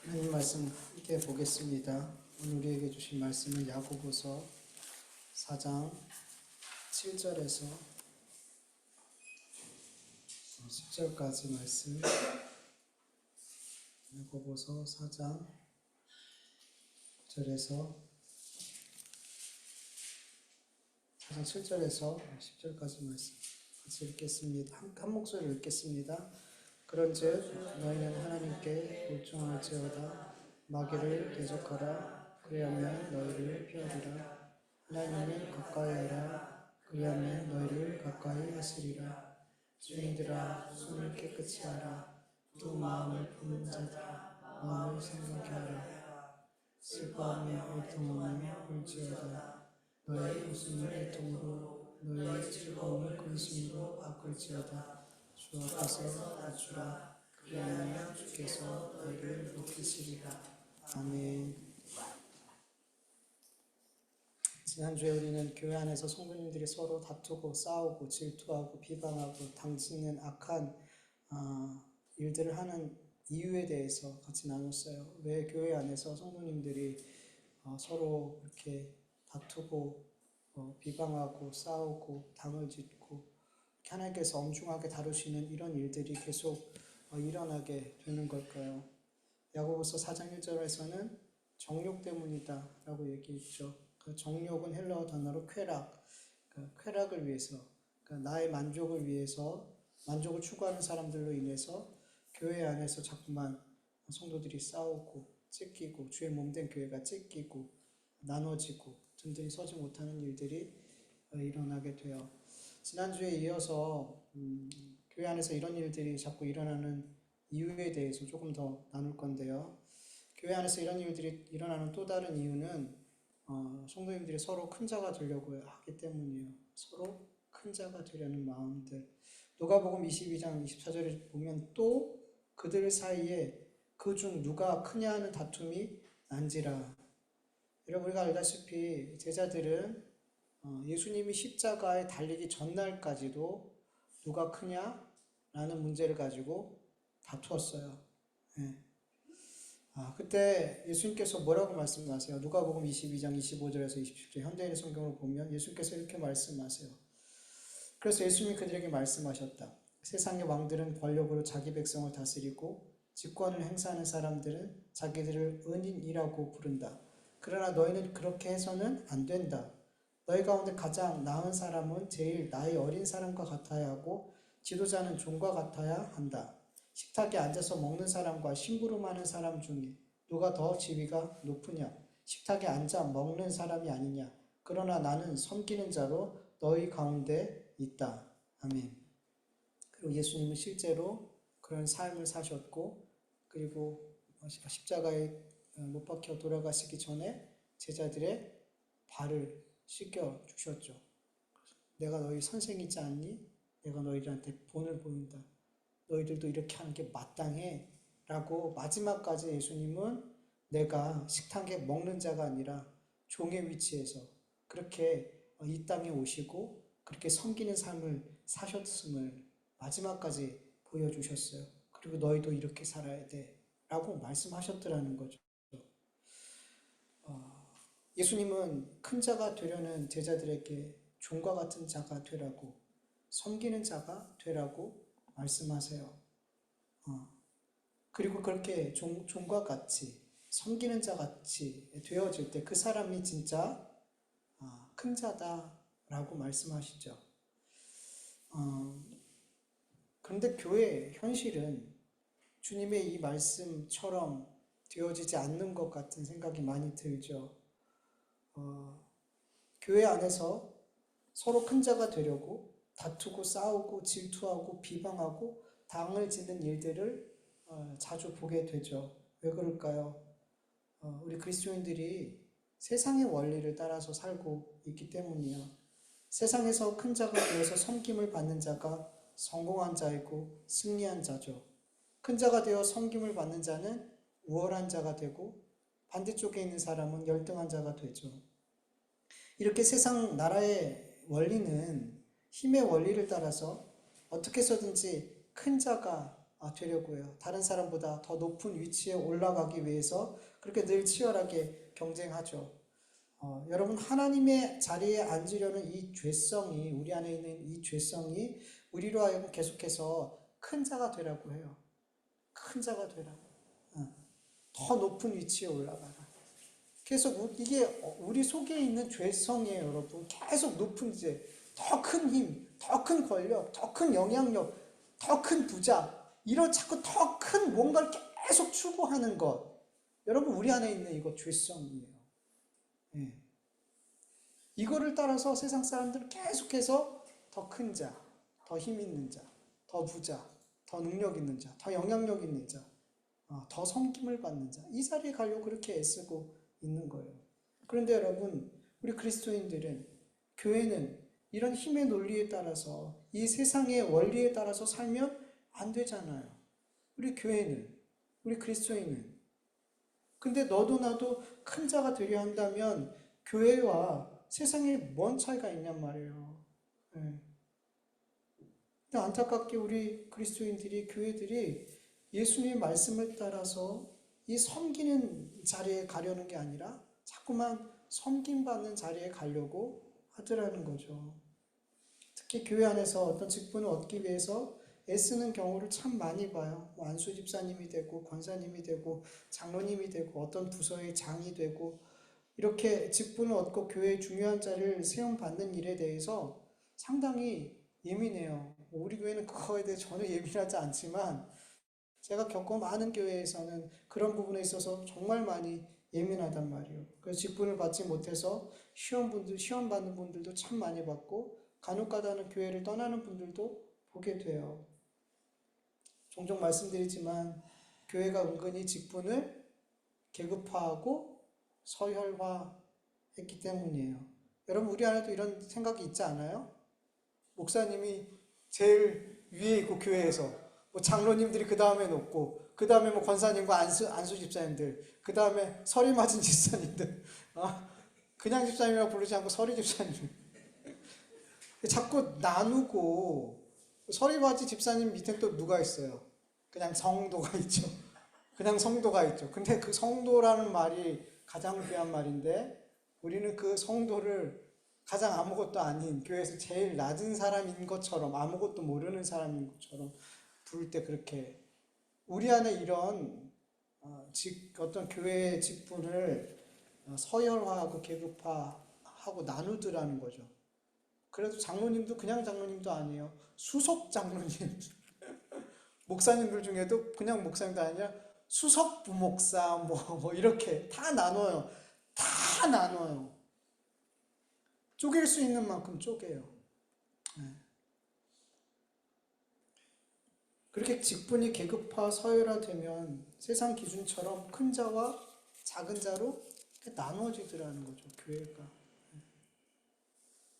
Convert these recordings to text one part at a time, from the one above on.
하나님 말씀 함께 보겠습니다. 오늘 우리에게 주신 말씀은 야고보서 4장 7절에서 10절까지 말씀. 야고보서 4장 7절에서 10절까지 말씀 같이 읽겠습니다. 한 목소리로 읽겠습니다. 그런즉 너희는 하나님께 율종할지어다. 마귀를 대적하라. 그리하면 너희를 피하리라. 하나님을 가까이하라. 그리하면 너희를 가까이 하시리라. 죄인들아, 손을 깨끗이 하라. 또 마음을 푸는 자들아, 마음을 생각게 하라. 슬퍼하며 애통하며 울지어다. 너희 웃음을 애통으로, 너희 즐거움을 근심으로 바꿀지어다. 주 앞에서 낮추라. 그리하면 주께서 너희를 높이시리라. 아멘. 지난주에 우리는 교회 안에서 성도님들이 서로 다투고 싸우고 질투하고 비방하고 당짓는 악한 일들을 하는 이유에 대해서 같이 나눴어요. 왜 교회 안에서 성도님들이 서로 이렇게 다투고 비방하고 싸우고 당을 짓고 하나님께서 엄중하게 다루시는 이런 일들이 계속 일어나게 되는 걸까요? 야고보서 4장 1절에서는 정욕 때문이다 라고 얘기했죠. 그 정욕은 헬라어 단어로 쾌락, 쾌락을 위해서, 나의 만족을 위해서 만족을 추구하는 사람들로 인해서 교회 안에서 자꾸만 성도들이 싸우고 찢기고 주의 몸된 교회가 찢기고 나눠지고 든든히 서지 못하는 일들이 일어나게 돼요. 지난주에 이어서 교회 안에서 이런 일들이 자꾸 일어나는 이유에 대해서 조금 더 나눌 건데요. 교회 안에서 이런 일들이 일어나는 또 다른 이유는 성도님들이 서로 큰 자가 되려고 하기 때문이에요. 서로 큰 자가 되려는 마음들. 누가복음 22장 24절에 보면 또 그들 사이에 그 중 누가 크냐 하는 다툼이 난지라. 여러분, 우리가 알다시피 제자들은 예수님이 십자가에 달리기 전날까지도 누가 크냐라는 문제를 가지고 다투었어요. 네. 그때 예수님께서 뭐라고 말씀하세요? 누가복음 22장 25절에서 27절 현대인 성경을 보면 예수님께서 이렇게 말씀하세요. 그래서 예수님이 그들에게 말씀하셨다. 세상의 왕들은 권력으로 자기 백성을 다스리고 직권을 행사하는 사람들은 자기들을 은인이라고 부른다. 그러나 너희는 그렇게 해서는 안 된다. 너희 가운데 가장 나은 사람은 제일 나이 어린 사람과 같아야 하고 지도자는 종과 같아야 한다. 식탁에 앉아서 먹는 사람과 심부름하는 사람 중에 누가 더 지위가 높으냐? 식탁에 앉아 먹는 사람이 아니냐? 그러나 나는 섬기는 자로 너희 가운데 있다. 아멘. 그리고 예수님은 실제로 그런 삶을 사셨고 그리고 십자가에 못 박혀 돌아가시기 전에 제자들의 발을 씻겨 주셨죠. 내가 너희 선생이지 않니? 내가 너희들한테 본을 보인다. 너희들도 이렇게 하는 게 마땅해 라고 마지막까지 예수님은 내가 식탁에 먹는 자가 아니라 종의 위치에서 그렇게 이 땅에 오시고 그렇게 섬기는 삶을 사셨음을 마지막까지 보여주셨어요. 그리고 너희도 이렇게 살아야 돼 라고 말씀하셨더라는 거죠. 예수님은 큰 자가 되려는 제자들에게 종과 같은 자가 되라고, 섬기는 자가 되라고 말씀하세요. 그리고 그렇게 종과 같이, 섬기는 자 같이 되어질 때 그 사람이 진짜 큰 자다라고 말씀하시죠. 그런데 교회의 현실은 주님의 이 말씀처럼 되어지지 않는 것 같은 생각이 많이 들죠. 교회 안에서 서로 큰 자가 되려고 다투고 싸우고 질투하고 비방하고 당을 짓는 일들을 자주 보게 되죠. 왜 그럴까요? 우리 그리스도인들이 세상의 원리를 따라서 살고 있기 때문이에요. 세상에서 큰 자가 되어서 섬김을 받는 자가 성공한 자이고 승리한 자죠. 큰 자가 되어 섬김을 받는 자는 우월한 자가 되고 반대쪽에 있는 사람은 열등한 자가 되죠. 이렇게 세상 나라의 원리는 힘의 원리를 따라서 어떻게 해서든지 큰 자가 되려고 해요. 다른 사람보다 더 높은 위치에 올라가기 위해서 그렇게 늘 치열하게 경쟁하죠. 여러분, 하나님의 자리에 앉으려는 이 죄성이, 우리 안에 있는 이 죄성이 우리로 하여금 계속해서 큰 자가 되라고 해요. 큰 자가 되라고. 더 높은 위치에 올라가라. 계속 이게 우리 속에 있는 죄성이에요, 여러분. 계속 높은 이제 더 큰 힘, 더 큰 권력, 더 큰 영향력, 더 큰 부자, 이런 자꾸 더 큰 뭔가를 계속 추구하는 것. 여러분, 우리 안에 있는 이거 죄성이에요. 예. 이거를 따라서 세상 사람들은 계속해서 더 큰 자, 더 힘 있는 자, 더 부자, 더 능력 있는 자, 더 영향력 있는 자, 더 섬김을 받는 자, 이 자리에 가려고 그렇게 애쓰고 있는 거예요. 그런데 여러분, 우리 그리스도인들은, 교회는 이런 힘의 논리에 따라서, 이 세상의 원리에 따라서 살면 안 되잖아요. 우리 교회는, 우리 그리스도인은. 근데 너도 나도 큰 자가 되려 한다면 교회와 세상에 뭔 차이가 있냔 말이에요. 네. 근데 안타깝게 우리 그리스도인들이, 교회들이 예수님의 말씀을 따라서 이 섬기는 자리에 가려는 게 아니라 자꾸만 섬김받는 자리에 가려고 하더라는 거죠. 특히 교회 안에서 어떤 직분을 얻기 위해서 애쓰는 경우를 참 많이 봐요. 안수 집사님이 되고 권사님이 되고 장로님이 되고 어떤 부서의 장이 되고 이렇게 직분을 얻고 교회의 중요한 자리를 세움받는 일에 대해서 상당히 예민해요. 우리 교회는 그거에 대해 전혀 예민하지 않지만 제가 겪은 많은 교회에서는 그런 부분에 있어서 정말 많이 예민하단 말이에요. 그래서 직분을 받지 못해서 시험 받는 분들도 참 많이 받고 간혹가다는 교회를 떠나는 분들도 보게 돼요. 종종 말씀드리지만 교회가 은근히 직분을 계급화하고 서열화했기 때문이에요. 여러분, 우리 안에도 이런 생각이 있지 않아요? 목사님이 제일 위에 있고 교회에서 뭐 장로님들이 그 다음에 높고 그 다음에 뭐 권사님과 안수 집사님들, 그 다음에 서리 맞은 집사님들, 그냥 집사님이라고 부르지 않고 서리 집사님. 자꾸 나누고, 서리 맞은 집사님 밑에 또 누가 있어요? 그냥 성도가 있죠. 그냥 성도가 있죠. 근데 그 성도라는 말이 가장 귀한 말인데 우리는 그 성도를 가장 아무것도 아닌 교회에서 제일 낮은 사람인 것처럼, 아무것도 모르는 사람인 것처럼 부를 때 그렇게 우리 안에 이런 어떤 교회의 직분을 서열화하고 계급화하고 나누더라는 거죠. 그래도 장로님도 그냥 장로님도 아니에요. 수석 장로님. 목사님들 중에도 그냥 목사님도 아니라 수석 부목사 뭐 이렇게 다 나눠요. 다 나눠요. 쪼갤 수 있는 만큼 쪼개요. 그렇게 직분이 계급화 서열화되면 세상 기준처럼 큰 자와 작은 자로 나누어지더라는 거죠. 교회가.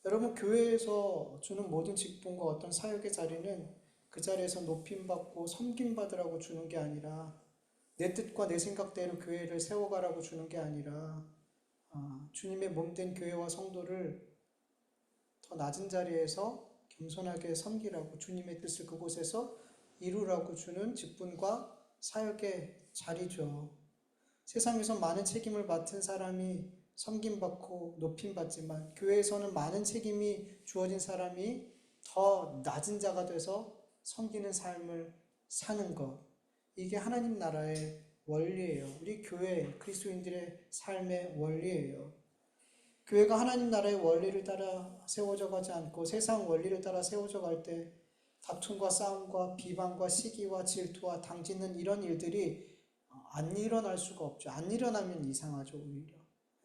여러분, 교회에서 주는 모든 직분과 어떤 사역의 자리는 그 자리에서 높임받고 섬김받으라고 주는 게 아니라 내 뜻과 내 생각대로 교회를 세워가라고 주는 게 아니라 주님의 몸된 교회와 성도를 더 낮은 자리에서 겸손하게 섬기라고, 주님의 뜻을 그곳에서 이루라고 주는 직분과 사역의 자리죠. 세상에서 많은 책임을 맡은 사람이 섬김받고 높임받지만 교회에서는 많은 책임이 주어진 사람이 더 낮은 자가 돼서 섬기는 삶을 사는 것. 이게 하나님 나라의 원리예요. 우리 교회, 그리스도인들의 삶의 원리예요. 교회가 하나님 나라의 원리를 따라 세워져 가지 않고 세상 원리를 따라 세워져 갈 때 다툼과 싸움과 비방과 시기와 질투와 당짓는 이런 일들이 안 일어날 수가 없죠. 안 일어나면 이상하죠, 오히려.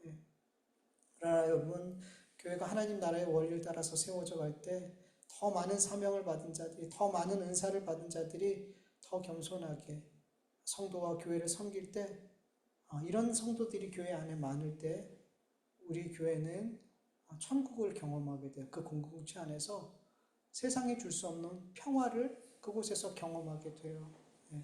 예. 그러나 여러분, 교회가 하나님 나라의 원리를 따라서 세워져 갈 때 더 많은 사명을 받은 자들이, 더 많은 은사를 받은 자들이 더 겸손하게 성도와 교회를 섬길 때, 이런 성도들이 교회 안에 많을 때 우리 교회는 천국을 경험하게 돼요. 그 공동체 안에서 세상에 줄 수 없는 평화를 그곳에서 경험하게 돼요. 네.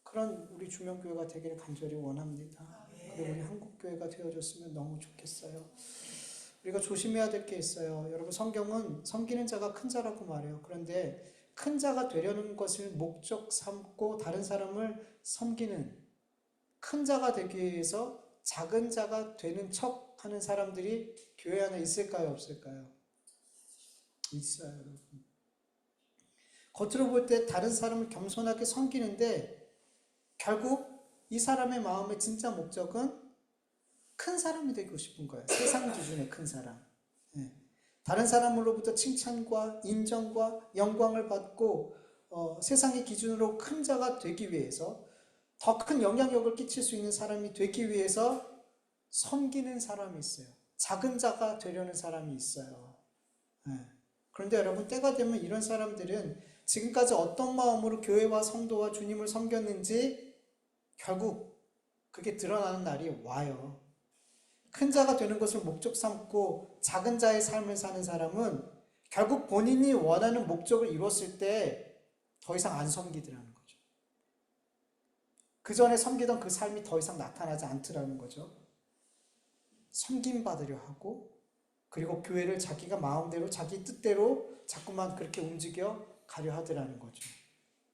그런 우리 주명교회가 되기를 간절히 원합니다. 그리고 우리 한국교회가 되어줬으면 너무 좋겠어요. 우리가 조심해야 될 게 있어요. 여러분, 성경은 섬기는 자가 큰 자라고 말해요. 그런데 큰 자가 되려는 것을 목적 삼고 다른 사람을 섬기는, 큰 자가 되기 위해서 작은 자가 되는 척 하는 사람들이 교회 안에 있을까요, 없을까요? 있어요, 여러분. 겉으로 볼 때 다른 사람을 겸손하게 섬기는데 결국 이 사람의 마음의 진짜 목적은 큰 사람이 되고 싶은 거예요. 세상 기준의 큰 사람. 예. 다른 사람으로부터 칭찬과 인정과 영광을 받고 세상의 기준으로 큰 자가 되기 위해서, 더 큰 영향력을 끼칠 수 있는 사람이 되기 위해서 섬기는 사람이 있어요. 작은 자가 되려는 사람이 있어요. 예. 그런데 여러분, 때가 되면 이런 사람들은 지금까지 어떤 마음으로 교회와 성도와 주님을 섬겼는지 결국 그게 드러나는 날이 와요. 큰 자가 되는 것을 목적 삼고 작은 자의 삶을 사는 사람은 결국 본인이 원하는 목적을 이뤘을 때 더 이상 안 섬기더라는 거죠. 그 전에 섬기던 그 삶이 더 이상 나타나지 않더라는 거죠. 섬김받으려 하고, 그리고 교회를 자기가 마음대로 자기 뜻대로 자꾸만 그렇게 움직여 가려 하더라는 거죠.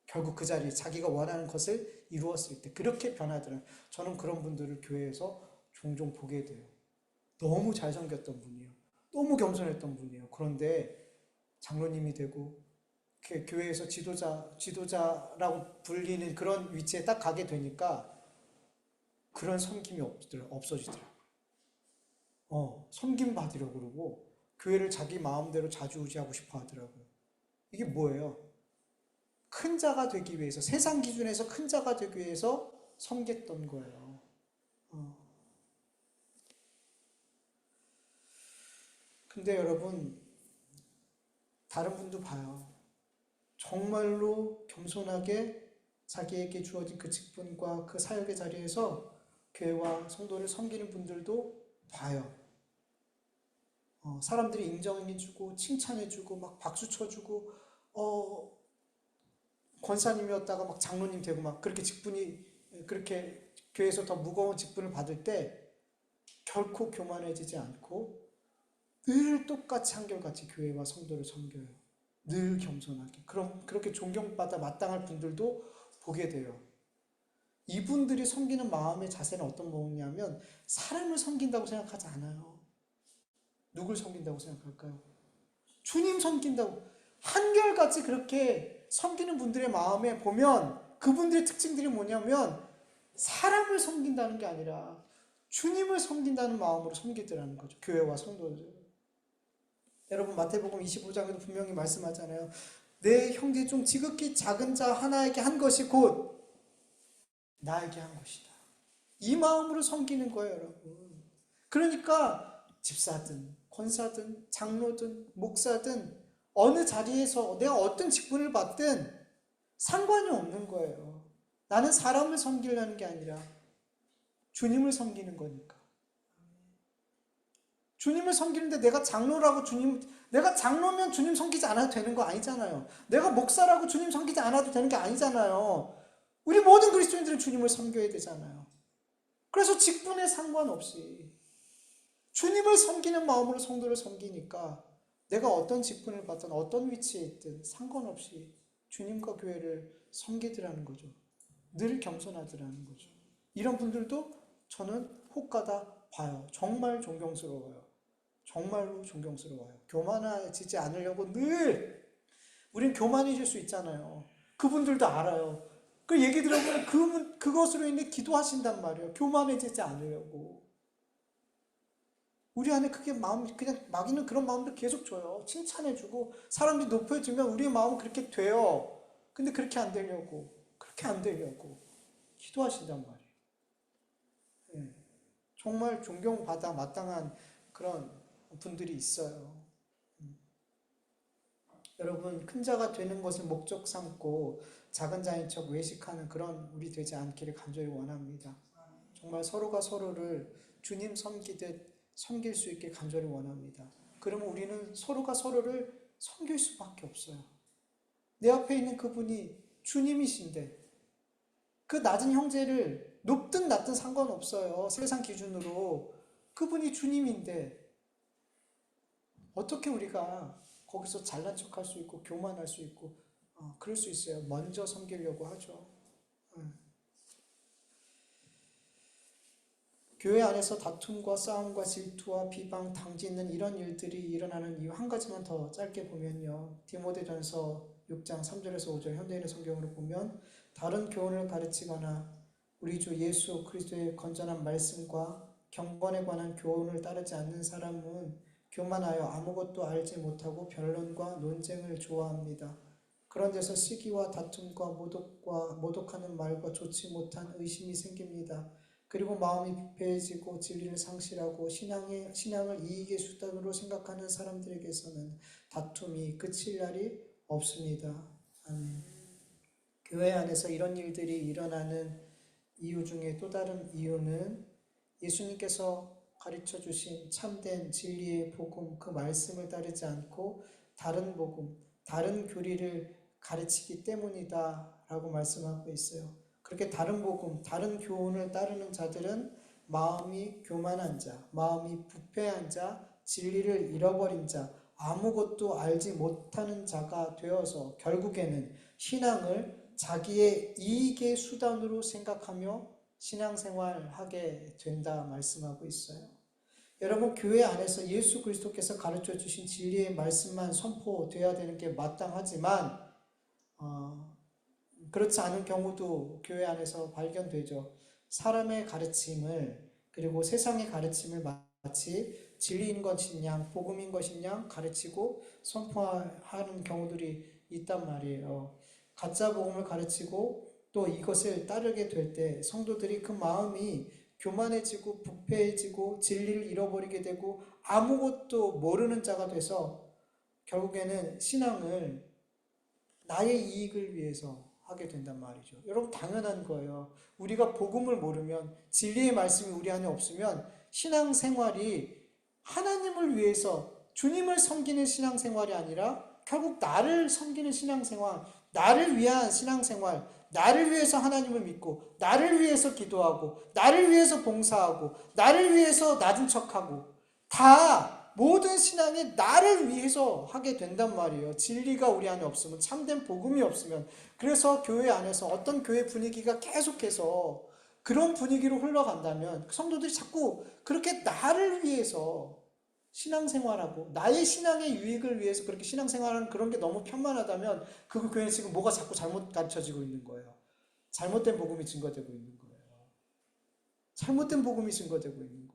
결국 그 자리에 자기가 원하는 것을 이루었을 때 그렇게 변하더라는, 저는 그런 분들을 교회에서 종종 보게 돼요. 너무 잘 섬겼던 분이에요. 너무 겸손했던 분이에요. 그런데 장로님이 되고 교회에서 지도자라고 불리는 그런 위치에 딱 가게 되니까 그런 섬김이 없어지더라고요. 섬김 받으려고 그러고 교회를 자기 마음대로 좌지우지하고 싶어 하더라고요. 이게 뭐예요? 큰 자가 되기 위해서, 세상 기준에서 큰 자가 되기 위해서 섬겼던 거예요. 근데 여러분, 다른 분도 봐요. 정말로 겸손하게 자기에게 주어진 그 직분과 그 사역의 자리에서 교회와 성도를 섬기는 분들도 봐요. 사람들이 인정해주고 칭찬해주고 막 박수 쳐주고 권사님이었다가 막 장로님 되고 막 그렇게 직분이, 그렇게 교회에서 더 무거운 직분을 받을 때 결코 교만해지지 않고 늘 똑같이 한결같이 교회와 성도를 섬겨요. 늘 겸손하게. 그럼 그렇게 존경받아 마땅할 분들도 보게 돼요. 이분들이 섬기는 마음의 자세는 어떤 마음이냐면 사람을 섬긴다고 생각하지 않아요. 누굴 섬긴다고 생각할까요? 주님 섬긴다고. 한결같이 그렇게 섬기는 분들의 마음에 보면 그분들의 특징들이 뭐냐면 사람을 섬긴다는 게 아니라 주님을 섬긴다는 마음으로 섬기더라는 거죠. 교회와 성도들. 여러분, 마태복음 25장에도 분명히 말씀하잖아요. 내 형제 중 지극히 작은 자 하나에게 한 것이 곧 나에게 한 것이다. 이 마음으로 섬기는 거예요, 여러분. 그러니까 집사든 권사든 장로든 목사든 어느 자리에서 내가 어떤 직분을 받든 상관이 없는 거예요. 나는 사람을 섬기려는 게 아니라 주님을 섬기는 거니까. 주님을 섬기는데 내가 장로라고 내가 장로면 주님 섬기지 않아도 되는 거 아니잖아요. 내가 목사라고 주님 섬기지 않아도 되는 게 아니잖아요. 우리 모든 그리스도인들은 주님을 섬겨야 되잖아요. 그래서 직분에 상관없이 주님을 섬기는 마음으로 성도를 섬기니까 내가 어떤 직분을 받든 어떤 위치에 있든 상관없이 주님과 교회를 섬기더라는 거죠. 늘 겸손하더라는 거죠. 이런 분들도 저는 혹가다 봐요. 정말 존경스러워요. 정말로 존경스러워요. 교만해지지 않으려고 늘, 우린 교만해질 수 있잖아요. 그분들도 알아요. 그 얘기 들어보면 그것으로 인해 기도하신단 말이에요. 교만해지지 않으려고. 우리 안에 그게 그냥 마귀는 그런 마음도 계속 줘요. 칭찬해주고 사람들이 높여주면 우리의 마음은 그렇게 돼요. 근데 그렇게 안 되려고 기도하신단 말이에요. 네. 정말 존경받아 마땅한 그런 분들이 있어요. 여러분, 큰 자가 되는 것을 목적 삼고 작은 자인 척 외식하는 그런 우리 되지 않기를 간절히 원합니다. 정말 서로가 서로를 주님 섬기듯 섬길 수 있게 간절히 원합니다. 그러면 우리는 서로가 서로를 섬길 수밖에 없어요. 내 앞에 있는 그분이 주님이신데 그 낮은 형제를 높든 낮든 상관없어요. 세상 기준으로 그분이 주님인데 어떻게 우리가 거기서 잘난 척할 수 있고 교만할 수 있고 그럴 수 있어요. 먼저 섬기려고 하죠. 교회 안에서 다툼과 싸움과 질투와 비방, 당짓는 이런 일들이 일어나는 이유 한 가지만 더 짧게 보면요. 디모데전서 6장 3절에서 5절 현대인의 성경으로 보면 다른 교훈을 가르치거나 우리 주 예수 그리스도의 건전한 말씀과 경건에 관한 교훈을 따르지 않는 사람은 교만하여 아무것도 알지 못하고 변론과 논쟁을 좋아합니다. 그런 데서 시기와 다툼과 모독하는 말과 좋지 못한 의심이 생깁니다. 그리고 마음이 부패해지고 진리를 상실하고 신앙을 이익의 수단으로 생각하는 사람들에게서는 다툼이 그칠 날이 없습니다. 아멘. 교회 안에서 이런 일들이 일어나는 이유 중에 또 다른 이유는 예수님께서 가르쳐 주신 참된 진리의 복음, 그 말씀을 따르지 않고 다른 복음, 다른 교리를 가르치기 때문이다 라고 말씀하고 있어요. 그렇게 다른 복음, 다른 교훈을 따르는 자들은 마음이 교만한 자, 마음이 부패한 자, 진리를 잃어버린 자, 아무것도 알지 못하는 자가 되어서 결국에는 신앙을 자기의 이익의 수단으로 생각하며 신앙생활하게 된다 말씀하고 있어요. 여러분, 교회 안에서 예수 그리스도께서 가르쳐 주신 진리의 말씀만 선포되어야 되는 게 마땅하지만 그렇지 않은 경우도 교회 안에서 발견되죠. 사람의 가르침을 그리고 세상의 가르침을 마치 진리인 것인 양, 복음인 것인 양 가르치고 선포하는 경우들이 있단 말이에요. 가짜 복음을 가르치고 또 이것을 따르게 될 때 성도들이 그 마음이 교만해지고 부패해지고 진리를 잃어버리게 되고 아무것도 모르는 자가 돼서 결국에는 신앙을 나의 이익을 위해서 하게 된단 말이죠. 여러분, 당연한 거예요. 우리가 복음을 모르면, 진리의 말씀이 우리 안에 없으면 신앙생활이 하나님을 위해서 주님을 섬기는 신앙생활이 아니라 결국 나를 섬기는 신앙생활, 나를 위한 신앙생활, 나를 위해서 하나님을 믿고 나를 위해서 기도하고 나를 위해서 봉사하고 나를 위해서 낮은 척하고 다 모든 신앙이 나를 위해서 하게 된단 말이에요. 진리가 우리 안에 없으면, 참된 복음이 없으면. 그래서 교회 안에서 어떤 교회 분위기가 계속해서 그런 분위기로 흘러간다면 성도들이 자꾸 그렇게 나를 위해서 신앙생활하고 나의 신앙의 유익을 위해서 그렇게 신앙생활하는 그런 게 너무 편만하다면 그 교회는 지금 뭐가 자꾸 잘못 가르쳐지고 있는 거예요. 잘못된 복음이 증거되고 있는 거예요. 잘못된 복음이 증거되고 있는 거예요.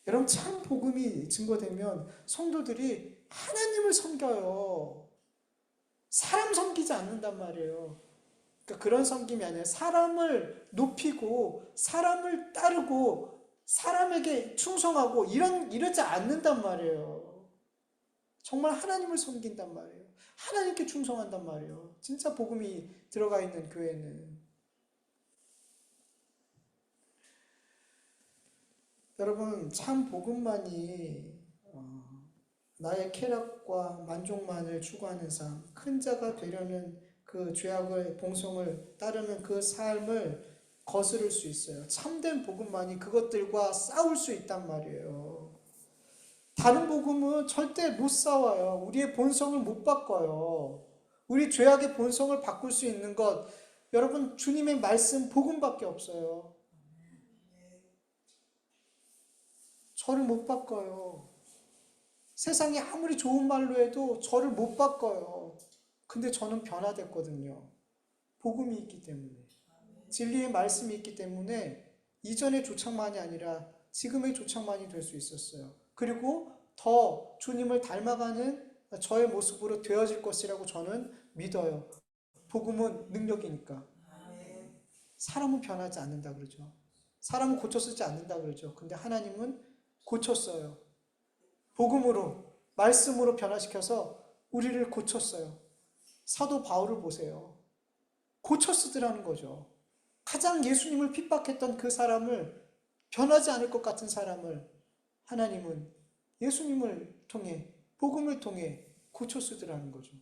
여러분, 참 복음이 증거되면 성도들이 하나님을 섬겨요. 사람 섬기지 않는단 말이에요. 그러니까 그런 섬김이 아니라 사람을 높이고 사람을 따르고 사람에게 충성하고 이러지 않는단 말이에요. 정말 하나님을 섬긴단 말이에요. 하나님께 충성한단 말이에요. 진짜 복음이 들어가 있는 교회는. 여러분, 참 복음만이 나의 쾌락과 만족만을 추구하는 삶, 큰 자가 되려는 그 죄악의 봉성을 따르는 그 삶을 거스를 수 있어요. 참된 복음만이 그것들과 싸울 수 있단 말이에요. 다른 복음은 절대 못 싸워요. 우리의 본성을 못 바꿔요. 우리 죄악의 본성을 바꿀 수 있는 것, 여러분, 주님의 말씀, 복음밖에 없어요. 저를 못 바꿔요. 세상이 아무리 좋은 말로 해도 저를 못 바꿔요. 근데 저는 변화됐거든요. 복음이 있기 때문에. 진리의 말씀이 있기 때문에 이전의 조창만이 아니라 지금의 조창만이 될 수 있었어요. 그리고 더 주님을 닮아가는 저의 모습으로 되어질 것이라고 저는 믿어요. 복음은 능력이니까. 사람은 변하지 않는다 그러죠. 사람은 고쳐쓰지 않는다 그러죠. 근데 하나님은 고쳤어요. 복음으로, 말씀으로 변화시켜서 우리를 고쳤어요. 사도 바울을 보세요. 고쳐 쓰더라는 거죠. 가장 예수님을 핍박했던 그 사람을, 변하지 않을 것 같은 사람을 하나님은 예수님을 통해, 복음을 통해 고쳐 쓰더라는 거죠.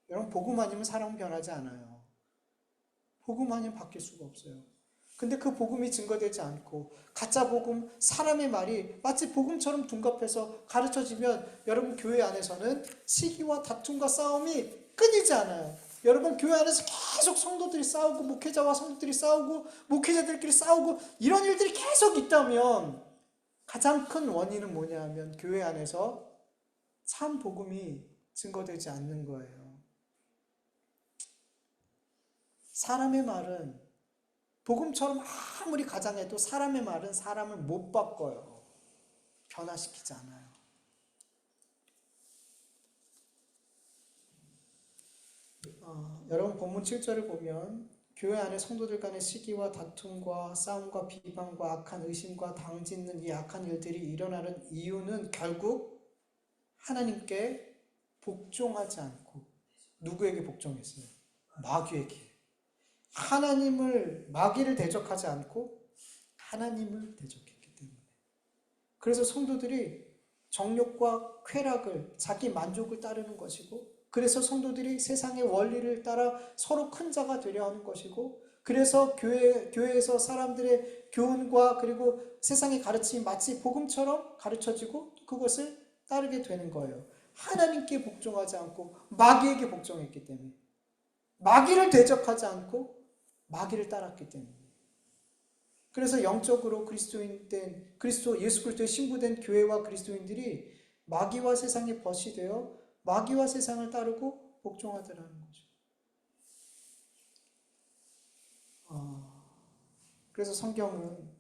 여러분, 복음 아니면 사람은 변하지 않아요. 복음 아니면 바뀔 수가 없어요. 근데 그 복음이 증거되지 않고 가짜 복음, 사람의 말이 마치 복음처럼 둔갑해서 가르쳐지면 여러분, 교회 안에서는 시기와 다툼과 싸움이 끊이지 않아요. 여러분, 교회 안에서 계속 성도들이 싸우고, 목회자와 성도들이 싸우고, 목회자들끼리 싸우고, 이런 일들이 계속 있다면 가장 큰 원인은 뭐냐 하면 교회 안에서 참 복음이 증거되지 않는 거예요. 사람의 말은, 복음처럼 아무리 가장해도 사람의 말은 사람을 못 바꿔요. 변화시키지 않아요. 여러분, 본문 7절을 보면 교회 안에 성도들 간의 시기와 다툼과 싸움과 비방과 악한 의심과 당짓는 이 악한 일들이 일어나는 이유는 결국 하나님께 복종하지 않고, 누구에게 복종했어요? 마귀에게. 마귀를 대적하지 않고 하나님을 대적했기 때문에. 그래서 성도들이 정욕과 쾌락을, 자기 만족을 따르는 것이고, 그래서 성도들이 세상의 원리를 따라 서로 큰 자가 되려 하는 것이고, 그래서 교회에서 사람들의 교훈과 그리고 세상의 가르침이 마치 복음처럼 가르쳐지고 그것을 따르게 되는 거예요. 하나님께 복종하지 않고 마귀에게 복종했기 때문에, 마귀를 대적하지 않고 마귀를 따랐기 때문에. 그래서 영적으로 예수 그리스도의 신부된 교회와 그리스도인들이 마귀와 세상의 벗이 되어 마귀와 세상을 따르고 복종하더라는 거죠. 그래서 성경은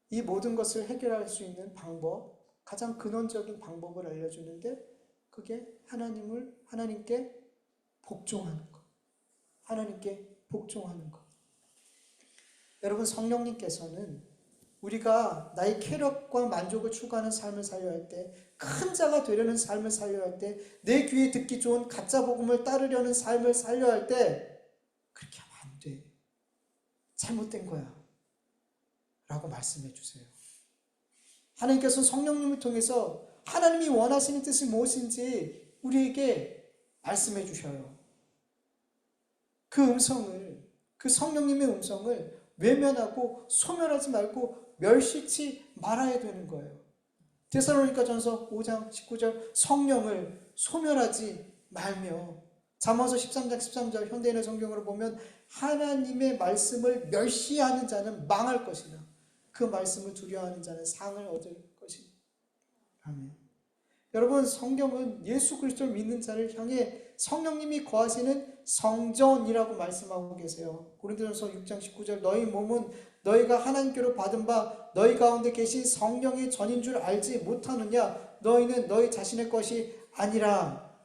이 모든 것을 해결할 수 있는 방법, 가장 근원적인 방법을 알려주는데, 그게 하나님께 복종하는 것. 하나님께 복종하는 것. 여러분, 성령님께서는 우리가 나의 쾌락과 만족을 추구하는 삶을 살려야 할 때, 큰 자가 되려는 삶을 살려야 할 때, 내 귀에 듣기 좋은 가짜 복음을 따르려는 삶을 살려야 할 때, 그렇게 하면 안 돼. 잘못된 거야. 라고 말씀해 주세요. 하나님께서 성령님을 통해서 하나님이 원하시는 뜻이 무엇인지 우리에게 말씀해 주셔요. 그 성령님의 음성을 외면하고 소멸하지 말고 멸시치 말아야 되는 거예요. 데살로니가전서 5장 19절, 성령을 소멸하지 말며, 잠언서 13장 13절 현대인의 성경으로 보면 하나님의 말씀을 멸시하는 자는 망할 것이나 그 말씀을 두려워하는 자는 상을 얻을 것이다. 아멘. 여러분, 성경은 예수 그리스도를 믿는 자를 향해 성령님이 거하시는 성전이라고 말씀하고 계세요. 고린도전서 6장 19절, 너희 몸은 너희가 하나님께로 받은 바 너희 가운데 계신 성령의 전인 줄 알지 못하느냐? 너희는 너희 자신의 것이 아니라.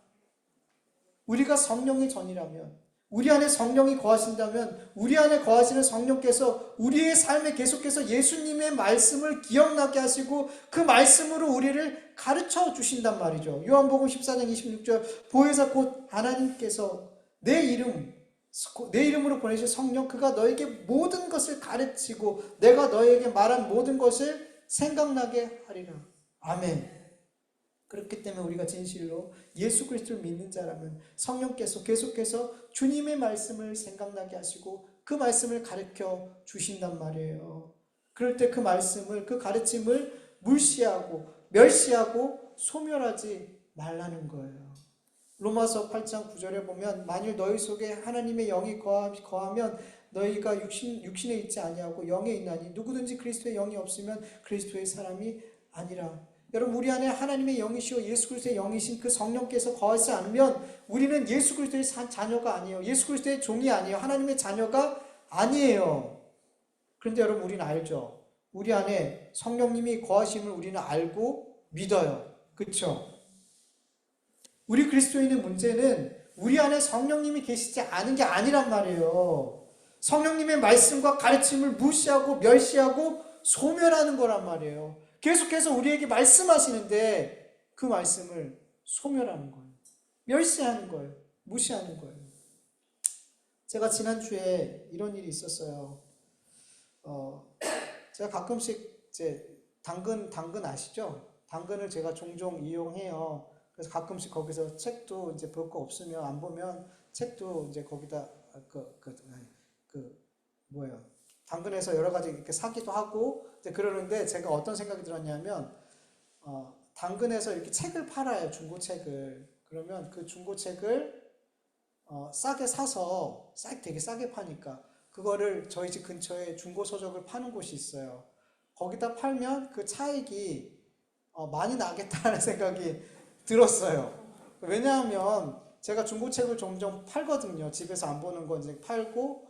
우리가 성령의 전이라면, 우리 안에 성령이 거하신다면, 우리 안에 거하시는 성령께서 우리의 삶에 계속해서 예수님의 말씀을 기억나게 하시고 그 말씀으로 우리를 가르쳐 주신단 말이죠. 요한복음 14장 26절, 보혜사 곧 하나님께서 내 이름으로 보내신 성령, 그가 너에게 모든 것을 가르치고 내가 너에게 말한 모든 것을 생각나게 하리라. 아멘. 그렇기 때문에 우리가 진실로 예수 그리스도를 믿는 자라면 성령께서 계속해서 주님의 말씀을 생각나게 하시고 그 말씀을 가르쳐 주신단 말이에요. 그럴 때 그 말씀을, 그 가르침을 무시하고 멸시하고 소멸하지 말라는 거예요. 로마서 8장 9절에 보면 만일 너희 속에 하나님의 영이 거하면 너희가 육신에 있지 아니하고 영에 있나니 누구든지 그리스도의 영이 없으면 그리스도의 사람이 아니라. 여러분, 우리 안에 하나님의 영이시오 예수 그리스도의 영이신 그 성령께서 거하지 않으면 우리는 예수 그리스도의 자녀가 아니에요. 예수 그리스도의 종이 아니에요. 하나님의 자녀가 아니에요. 그런데 여러분, 우리는 알죠. 우리 안에 성령님이 거하심을 우리는 알고 믿어요. 그렇죠? 우리 그리스도인의 문제는 우리 안에 성령님이 계시지 않은 게 아니란 말이에요. 성령님의 말씀과 가르침을 무시하고 멸시하고 소멸하는 거란 말이에요. 계속해서 우리에게 말씀하시는데 그 말씀을 소멸하는 거예요. 멸시하는 거예요. 무시하는 거예요. 제가 지난주에 이런 일이 있었어요. 제가 가끔씩 당근 아시죠? 당근을 제가 종종 이용해요. 그래서 가끔씩 거기서 책도 이제 볼 거 없으면, 안 보면 책도 이제 거기다 당근에서 여러 가지 이렇게 사기도 하고 이제 그러는데, 제가 어떤 생각이 들었냐면 당근에서 이렇게 책을 팔아요. 중고책을. 그러면 그 중고책을 싸게 사서 되게 싸게 파니까 그거를 저희 집 근처에 중고서적을 파는 곳이 있어요. 거기다 팔면 그 차익이 많이 나겠다는 생각이 들었어요. 왜냐하면 제가 중고책을 종종 팔거든요. 집에서 안 보는 건 이제 팔고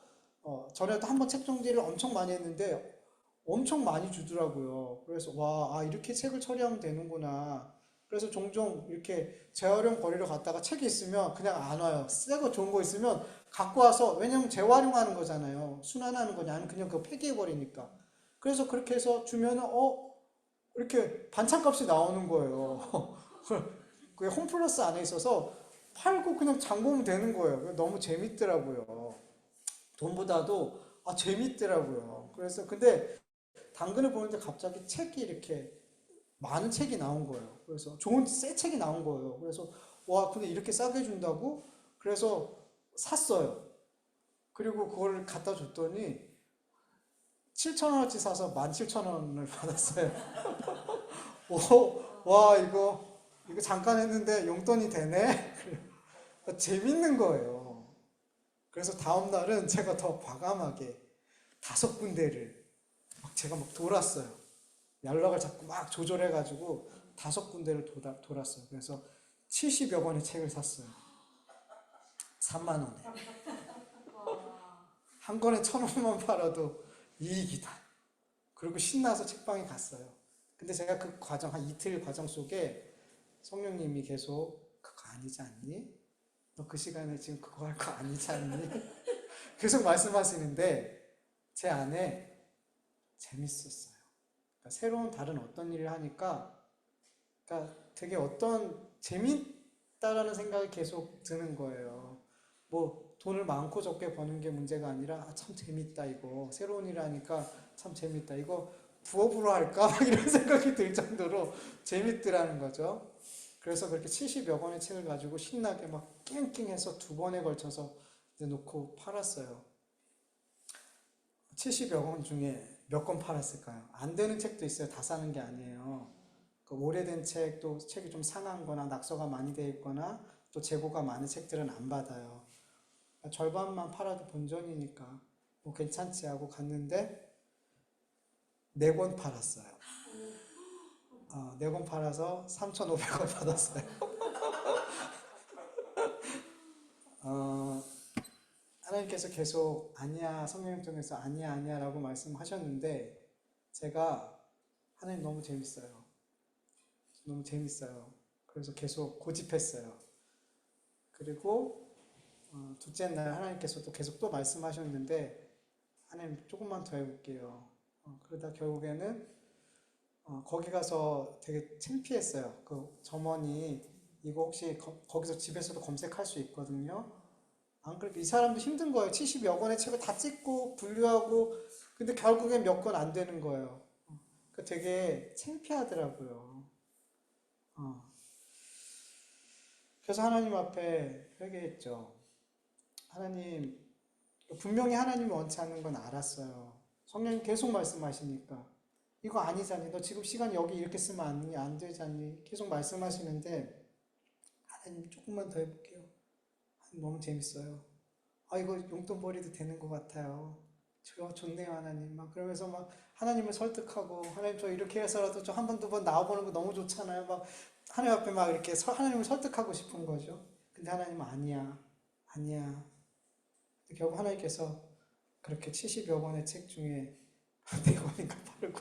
전에도 한번 책 정리를 엄청 많이 했는데 엄청 많이 주더라고요. 그래서 와, 이렇게 책을 처리하면 되는구나. 그래서 종종 이렇게 재활용 버리러 갔다가 책이 있으면 그냥 안 와요. 새거 좋은 거 있으면 갖고 와서, 왜냐면 재활용하는 거잖아요. 순환하는 거냐, 아니면 그냥 그거 폐기해 버리니까. 그래서 그렇게 해서 주면은 이렇게 반찬값이 나오는 거예요. 그게 홈플러스 안에 있어서 팔고 그냥 장 보면 되는 거예요. 너무 재밌더라고요. 돈보다도 재밌더라고요. 그래서 근데 당근을 보는데 갑자기 책이 이렇게 많은 책이 나온 거예요. 그래서 좋은 새 책이 나온 거예요. 그래서 와, 근데 이렇게 싸게 준다고? 그래서 샀어요. 그리고 그걸 갖다 줬더니 7,000원어치 사서 17,000원을 받았어요. 오, 와, 이거 잠깐 했는데 용돈이 되네? 재밌는 거예요. 그래서 다음 날은 제가 더 과감하게 5군데를 제가 막 돌았어요. 연락을 자꾸 막 조절해가지고 5군데를 돌았어요. 그래서 70여 권의 책을 샀어요. 3만 원에. 한 권에 1,000원만 팔아도 이익이다. 그리고 신나서 책방에 갔어요. 근데 제가 그 과정, 한 이틀 과정 속에 성령님이 계속 그거 아니지 않니? 너 그 시간에 지금 그거 할 거 아니지 않니? 계속 말씀하시는데 제 안에 재밌었어요. 그러니까 새로운 다른 어떤 일을 하니까 그러니까 되게 어떤 재밌다라는 생각이 계속 드는 거예요. 뭐 돈을 많고 적게 버는 게 문제가 아니라 참 재밌다 이거. 새로운 일을 하니까 참 재밌다. 이거 부업으로 할까? 막 이런 생각이 들 정도로 재밌더라는 거죠. 그래서 그렇게 70여 권의 책을 가지고 신나게 막 낑낑해서 2번에 걸쳐서 이제 놓고 팔았어요. 70여 권 중에 몇 권 팔았을까요? 안 되는 책도 있어요. 다 사는 게 아니에요. 그 오래된 책, 또 책이 좀 상한 거나 낙서가 많이 돼 있거나 또 재고가 많은 책들은 안 받아요. 절반만 팔아도 본전이니까 뭐 괜찮지 하고 갔는데 4권 팔았어요. 4권 팔아서 3,500원 받았어요. 어, 하나님께서 계속 아니야, 성령 통해서 아니야, 아니야 라고 말씀하셨는데 제가 하나님 너무 재밌어요. 너무 재밌어요. 그래서 계속 고집했어요. 그리고 둘째 날 하나님께서 또 계속 또 말씀하셨는데 하나님 조금만 더 해볼게요. 그러다 결국에는 거기 가서 되게 창피했어요. 그 점원이 이거 혹시 거기서 집에서도 검색할 수 있거든요. 안 그래도 이 사람도 힘든 거예요. 70여 권의 책을 다 찍고 분류하고 근데 결국엔 몇 권 안 되는 거예요. 그 되게 창피하더라고요. 어. 그래서 하나님 앞에 회개했죠. 하나님, 분명히 하나님이 원치 않는 건 알았어요. 성령님 계속 말씀하시니까 이거 아니잖니. 너 지금 시간 여기 이렇게 쓰면 안 되잖니. 계속 말씀하시는데 하나님 조금만 더 해볼게요. 너무 재밌어요. 이거 용돈 벌이도 되는 것 같아요. 좋네요, 하나님. 막 그러면서 막 하나님을 설득하고, 하나님 저 이렇게 해서라도 저 한 번, 2번 나와보는 거 너무 좋잖아요. 막 하나님 앞에 막 이렇게 하나님을 설득하고 싶은 거죠. 근데 하나님은 아니야, 아니야. 결국 하나님께서 그렇게 70여 권의 책 중에 4권인가 팔고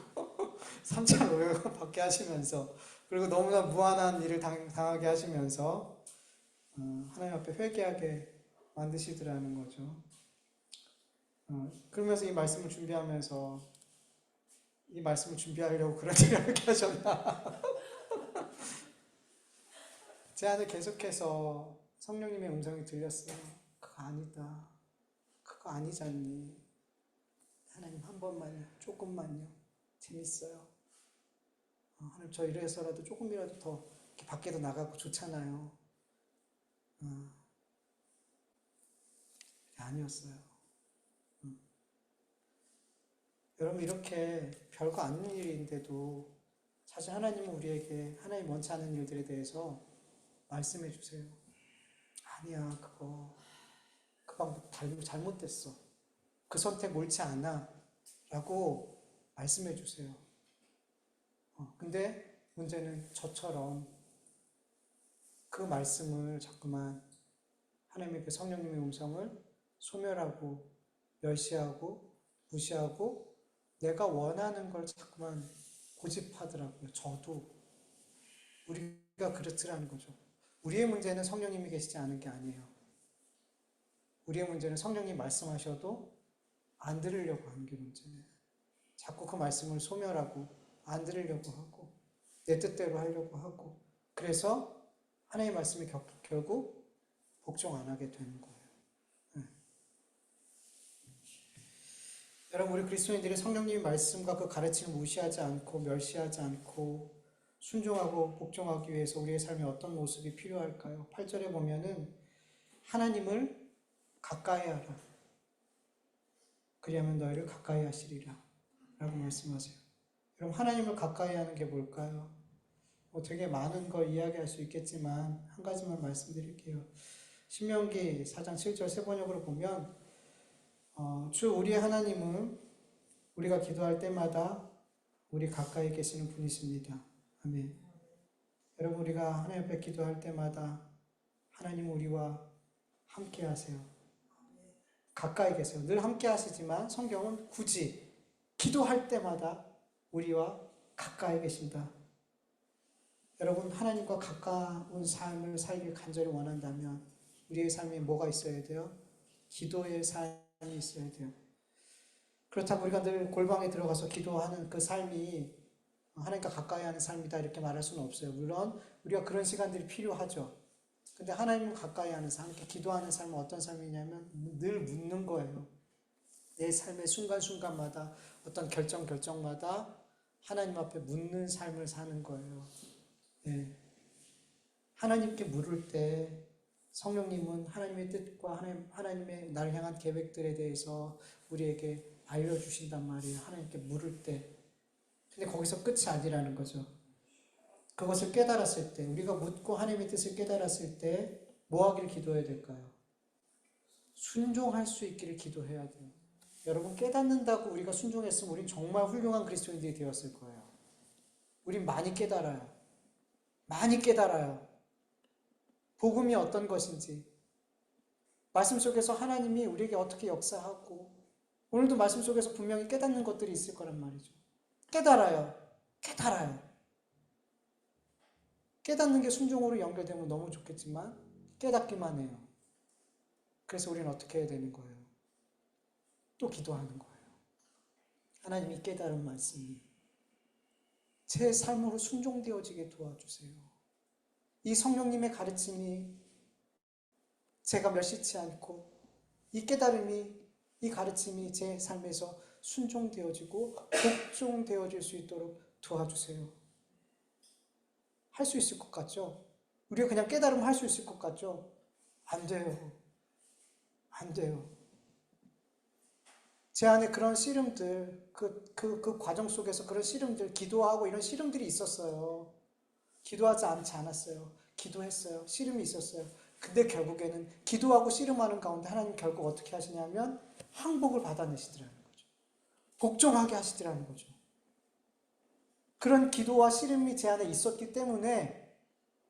3,500원 받게 하시면서, 그리고 너무나 무한한 일을 당하게 하시면서 하나님 앞에 회개하게 만드시더라는 거죠. 그러면서 이 말씀을 준비하려고 그런 일을 하게 하셨나? 제 안에 계속해서 성령님의 음성이 들렸어요. 그거 아니다. 그거 아니잖니. 하나님 한 번만요. 조금만요. 재밌어요. 하나님 저 이래서라도 조금이라도 더 이렇게 밖에도 나가고 좋잖아요. 아니었어요. 여러분 이렇게 별거 아닌 일인데도 사실 하나님은 우리에게 하나님 원치 않는 일들에 대해서 말씀해 주세요. 아니야, 그 방법 잘못됐어. 그 선택 옳지 않아. 라고 말씀해 주세요. 근데 문제는 저처럼 그 말씀을 자꾸만 하나님의 그 성령님의 음성을 소멸하고 멸시하고 무시하고 내가 원하는 걸 자꾸만 고집하더라고요. 저도 우리가 그렇더라는 거죠. 우리의 문제는 성령님이 계시지 않은 게 아니에요. 우리의 문제는 성령님 말씀하셔도 안 들으려고 하는 게 문제예요. 자꾸 그 말씀을 소멸하고 안 들으려고 하고 내 뜻대로 하려고 하고 그래서 하나님의 말씀이 결국 복종 안 하게 되는 거예요. 네. 여러분 우리 그리스도인들이 성령님의 말씀과 그 가르침을 무시하지 않고 멸시하지 않고 순종하고 복종하기 위해서 우리의 삶에 어떤 모습이 필요할까요? 8절에 보면은 하나님을 가까이 하라. 그리하면 너희를 가까이 하시리라. 라고 말씀하세요. 여러분 하나님을 가까이 하는 게 뭘까요? 되게 많은 걸 이야기할 수 있겠지만 한 가지만 말씀드릴게요. 신명기 4장 7절 세 번역으로 보면 주 우리의 하나님은 우리가 기도할 때마다 우리 가까이 계시는 분이십니다. 아멘. 여러분 우리가 하나님 앞에 기도할 때마다 하나님은 우리와 함께 하세요. 가까이 계세요. 늘 함께 하시지만 성경은 굳이 기도할 때마다 우리와 가까이 계신다. 여러분 하나님과 가까운 삶을 살길 간절히 원한다면 우리의 삶에 뭐가 있어야 돼요? 기도의 삶이 있어야 돼요. 그렇다고 우리가 늘 골방에 들어가서 기도하는 그 삶이 하나님과 가까이 하는 삶이다 이렇게 말할 수는 없어요. 물론 우리가 그런 시간들이 필요하죠. 근데 하나님과 가까이 하는 삶, 이렇게 기도하는 삶은 어떤 삶이냐면 늘 묻는 거예요. 내 삶의 순간순간마다 어떤 결정마다 하나님 앞에 묻는 삶을 사는 거예요. 네. 하나님께 물을 때 성령님은 하나님의 뜻과 하나님의 나를 향한 계획들에 대해서 우리에게 알려주신단 말이에요. 하나님께 물을 때. 근데 거기서 끝이 아니라는 거죠. 그것을 깨달았을 때, 우리가 묻고 하나님의 뜻을 깨달았을 때 뭐 하기를 기도해야 될까요? 순종할 수 있기를 기도해야 돼요. 여러분 깨닫는다고 우리가 순종했으면 우린 정말 훌륭한 그리스도인들이 되었을 거예요. 우린 많이 깨달아요. 많이 깨달아요. 복음이 어떤 것인지, 말씀 속에서 하나님이 우리에게 어떻게 역사하고, 오늘도 말씀 속에서 분명히 깨닫는 것들이 있을 거란 말이죠. 깨달아요. 깨닫는 게 순종으로 연결되면 너무 좋겠지만 깨닫기만 해요. 그래서 우리는 어떻게 해야 되는 거예요? 또 기도하는 거예요. 하나님이 깨달은 말씀이 제 삶으로 순종되어지게 도와주세요. 이 성령님의 가르침이 제가 멸시치 않고 이 깨달음이 이 가르침이 제 삶에서 순종되어지고 복종되어질 수 있도록 도와주세요. 할 수 있을 것 같죠? 우리가 그냥 깨달으면 할 수 있을 것 같죠? 안 돼요. 안 돼요. 제 안에 그런 씨름들, 그 과정 속에서 그런 씨름들, 기도하고 이런 씨름들이 있었어요. 기도하지 않았어요. 기도했어요. 씨름이 있었어요. 근데 결국에는 기도하고 씨름하는 가운데 하나님 결국 어떻게 하시냐면 항복을 받아내시더라는 거죠. 복종하게 하시더라는 거죠. 그런 기도와 씨름이 제 안에 있었기 때문에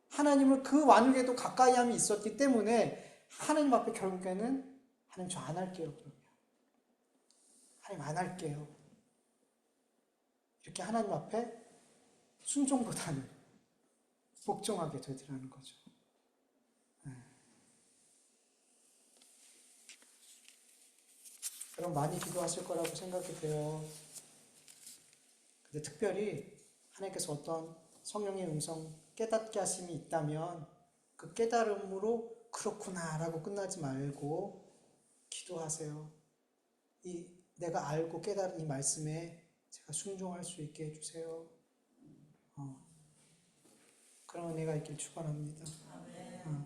하나님을 그 완후에도 가까이 함이 있었기 때문에 하나님 앞에 결국에는 하나님 저 안 할게요. 그러면. 하나님 안 할게요. 이렇게 하나님 앞에 순종보다는 복종하게 되더라는 거죠. 여러분 많이 기도하실 거라고 생각이 돼요. 근데 특별히 하나님께서 어떤 성령의 음성 깨닫게 하심이 있다면 그 깨달음으로 그렇구나라고 끝나지 말고 기도하세요. 내가 알고 깨달은 이 말씀에 제가 순종할 수 있게 해주세요. 그런 은혜가 있길 축원합니다.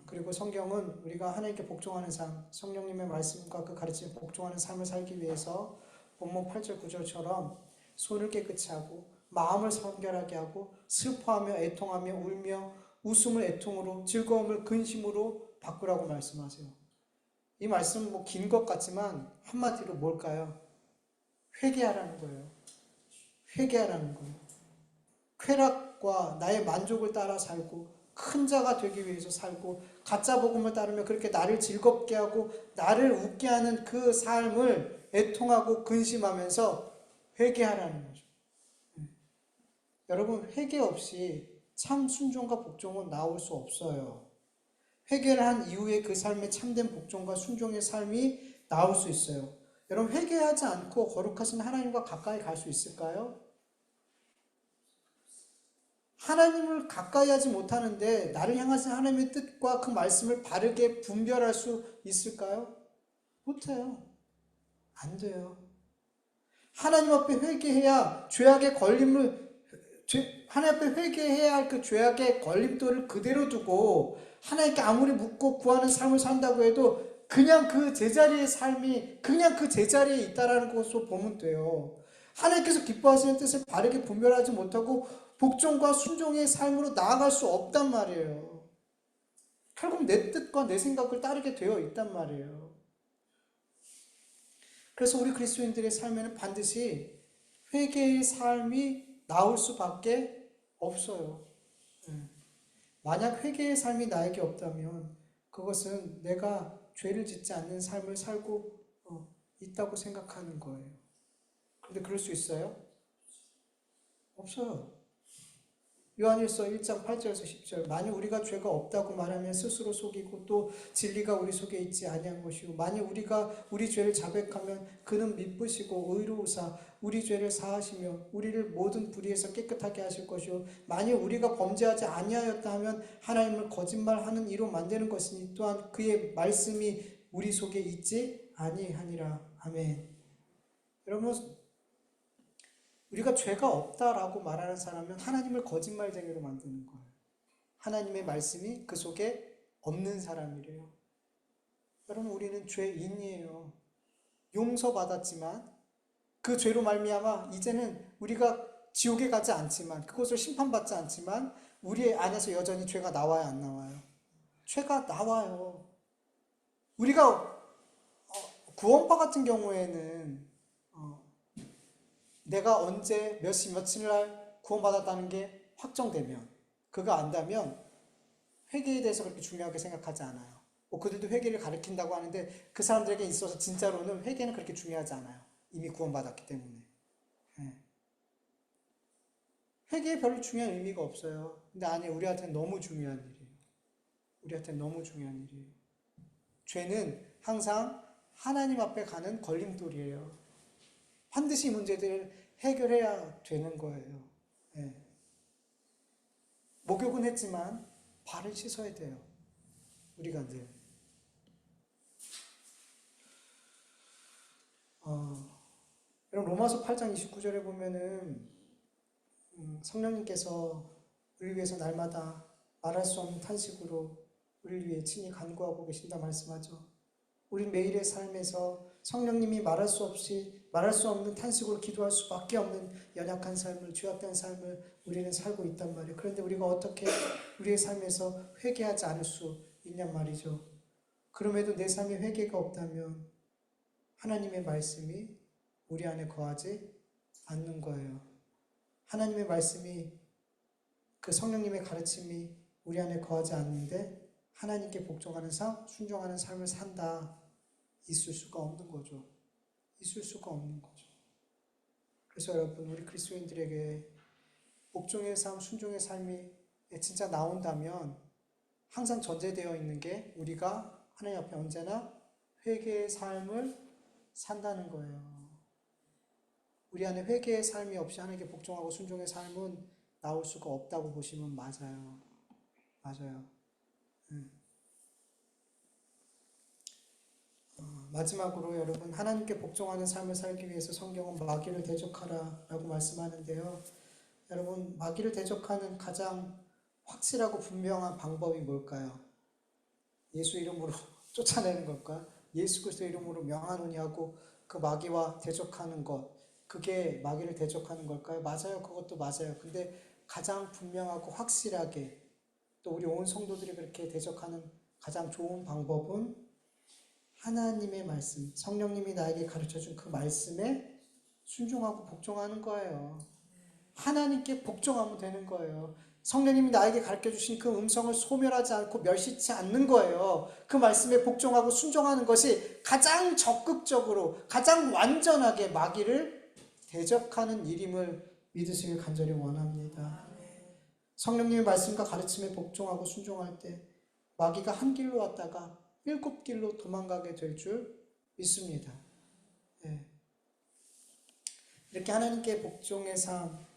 그리고 성경은 우리가 하나님께 복종하는 삶, 성령님의 말씀과 그 가르침에 복종하는 삶을 살기 위해서 본문 8절 9절처럼 손을 깨끗이 하고 마음을 성결하게 하고 슬퍼하며 애통하며 울며 웃음을 애통으로, 즐거움을 근심으로 바꾸라고 말씀하세요. 이 말씀은 뭐 긴 것 같지만 한마디로 뭘까요? 회개하라는 거예요. 회개하라는 거예요. 쾌락과 나의 만족을 따라 살고 큰 자가 되기 위해서 살고 가짜 복음을 따르며 그렇게 나를 즐겁게 하고 나를 웃게 하는 그 삶을 애통하고 근심하면서 회개하라는 거죠. 여러분, 회개 없이 참 순종과 복종은 나올 수 없어요. 회개를 한 이후에 그 삶의 참된 복종과 순종의 삶이 나올 수 있어요. 여러분, 회개하지 않고 거룩하신 하나님과 가까이 갈 수 있을까요? 하나님을 가까이 하지 못하는데 나를 향하신 하나님의 뜻과 그 말씀을 바르게 분별할 수 있을까요? 못해요. 안 돼요. 하나님 앞에 회개해야 죄악의 걸림을 하나님 앞에 회개해야 할 그 죄악의 걸림돌을 그대로 두고 하나님께 아무리 묻고 구하는 삶을 산다고 해도 그냥 그 제자리의 삶이 그냥 그 제자리에 있다라는 것으로 보면 돼요. 하나님께서 기뻐하시는 뜻을 바르게 분별하지 못하고 복종과 순종의 삶으로 나아갈 수 없단 말이에요. 결국 내 뜻과 내 생각을 따르게 되어 있단 말이에요. 그래서 우리 그리스도인들의 삶에는 반드시 회개의 삶이 나올 수밖에 없어요. 만약 회개의 삶이 나에게 없다면 그것은 내가 죄를 짓지 않는 삶을 살고 있다고 생각하는 거예요. 그런데 그럴 수 있어요? 없어요. 요한일서 1장 8절에서 10절 만일 우리가 죄가 없다고 말하면 스스로 속이고 또 진리가 우리 속에 있지 아니한 것이요 만일 우리가 우리 죄를 자백하면 그는 미쁘시고 의로우사 우리 죄를 사하시며 우리를 모든 불의에서 깨끗하게 하실 것이요 만일 우리가 범죄하지 아니하였다 하면 하나님을 거짓말하는 이로 만드는 것이니 또한 그의 말씀이 우리 속에 있지 아니하니라. 아멘. 여러분, 우리가 죄가 없다라고 말하는 사람은 하나님을 거짓말쟁이로 만드는 거예요. 하나님의 말씀이 그 속에 없는 사람이래요. 여러분, 우리는 죄인이에요. 용서받았지만 그 죄로 말미암아 이제는 우리가 지옥에 가지 않지만 그곳을 심판받지 않지만 우리 안에서 여전히 죄가 나와요, 안 나와요? 죄가 나와요. 우리가 구원파 같은 경우에는 내가 언제 몇 시 며칠 날 구원받았다는 게 확정되면 그가 안다면 회개에 대해서 그렇게 중요하게 생각하지 않아요. 뭐 그들도 회개를 가르친다고 하는데 그 사람들에게 있어서 진짜로는 회개는 그렇게 중요하지 않아요. 이미 구원받았기 때문에. 회개에 별로 중요한 의미가 없어요. 근데 아니, 우리한테는 너무 중요한 일이에요. 우리한테는 너무 중요한 일이에요. 죄는 항상 하나님 앞에 가는 걸림돌이에요. 반드시 이 문제들을 해결해야 되는 거예요. 예. 목욕은 했지만 발을 씻어야 돼요. 우리가 늘. 여러분, 로마서 8장 29절에 보면은 성령님께서 우리 위해서 날마다 말할 수 없는 탄식으로 우리를 위해 친히 간구하고 계신다 말씀하죠. 우리 매일의 삶에서 성령님이 말할 수 없는 탄식으로 기도할 수밖에 없는 연약한 삶을, 죄악된 삶을 우리는 살고 있단 말이에요. 그런데 우리가 어떻게 우리의 삶에서 회개하지 않을 수 있냔 말이죠. 그럼에도 내 삶에 회개가 없다면 하나님의 말씀이 우리 안에 거하지 않는 거예요. 하나님의 말씀이 그 성령님의 가르침이 우리 안에 거하지 않는데 하나님께 복종하는 삶, 순종하는 삶을 산다. 있을 수가 없는 거죠. 있을 수가 없는 거죠. 그래서 여러분, 우리 그리스도인들에게 복종의 삶, 순종의 삶이 진짜 나온다면 항상 전제되어 있는 게 우리가 하나님 앞에 언제나 회개의 삶을 산다는 거예요. 우리 안에 회개의 삶이 없이 하나님께 복종하고 순종의 삶은 나올 수가 없다고 보시면 맞아요. 맞아요. 마지막으로 여러분, 하나님께 복종하는 삶을 살기 위해서 성경은 마귀를 대적하라 라고 말씀하는데요. 여러분, 마귀를 대적하는 가장 확실하고 분명한 방법이 뭘까요? 예수 이름으로 쫓아내는 걸까? 예수 그리스도 이름으로 명하노니 하고 그 마귀와 대적하는 것, 그게 마귀를 대적하는 걸까요? 맞아요. 그것도 맞아요. 근데 가장 분명하고 확실하게 또 우리 온 성도들이 그렇게 대적하는 가장 좋은 방법은 하나님의 말씀, 성령님이 나에게 가르쳐준 그 말씀에 순종하고 복종하는 거예요. 하나님께 복종하면 되는 거예요. 성령님이 나에게 가르쳐주신 그 음성을 소멸하지 않고 멸시치 않는 거예요. 그 말씀에 복종하고 순종하는 것이 가장 적극적으로, 가장 완전하게 마귀를 대적하는 일임을 믿으시길 간절히 원합니다. 성령님의 말씀과 가르침에 복종하고 순종할 때 마귀가 한 길로 왔다가 7길로 도망가게 될 줄 믿습니다. 네. 이렇게 하나님께 복종의 삶,